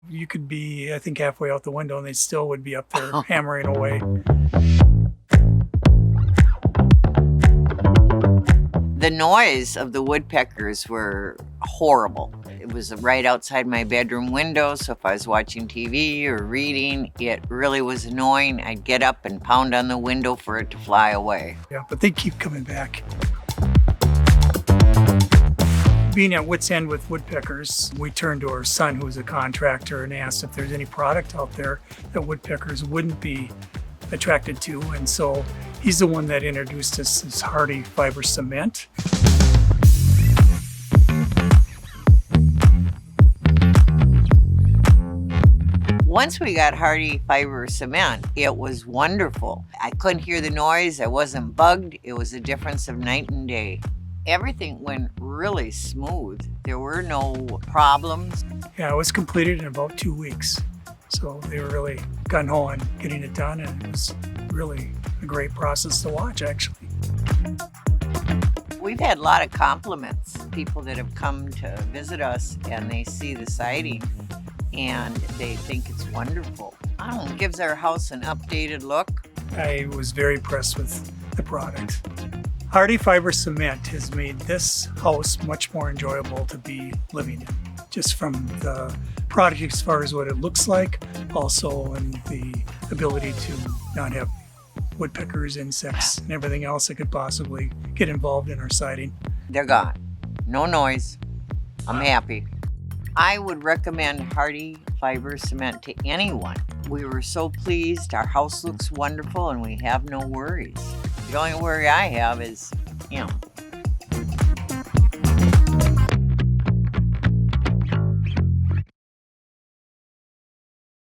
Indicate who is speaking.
Speaker 1: You could be, I think, halfway out the window and they still would be up there hammering away.
Speaker 2: The noise of the woodpeckers were horrible. It was right outside my bedroom window, so if I was watching TV or reading, it really was annoying. I'd get up and pound on the window for it to fly away.
Speaker 1: Yeah, but they keep coming back. Being at wit's end with woodpeckers, we turned to our son, who was a contractor, and asked if there's any product out there that woodpeckers wouldn't be attracted to. And so he's the one that introduced us this Hardie fiber cement.
Speaker 2: Once we got Hardie fiber cement, it was wonderful. I couldn't hear the noise, I wasn't bugged. It was a difference of night and day. Everything went really smooth. There were no problems.
Speaker 1: Yeah, it was completed in about 2 weeks. So they were really gung-ho on getting it done, and it was really a great process to watch, actually.
Speaker 2: We've had a lot of compliments. People that have come to visit us and they see the siding and they think it's wonderful. I don't know, it gives our house an updated look.
Speaker 1: I was very impressed with the product. Hardie fiber cement has made this house much more enjoyable to be living in, just from the product as far as what it looks like, also in the ability to not have woodpeckers, insects, and everything else that could possibly get involved in our siding.
Speaker 2: They're gone. No noise. I'm happy. I would recommend Hardie fiber cement to anyone. We were so pleased. Our house looks wonderful and we have no worries. The only worry I have is,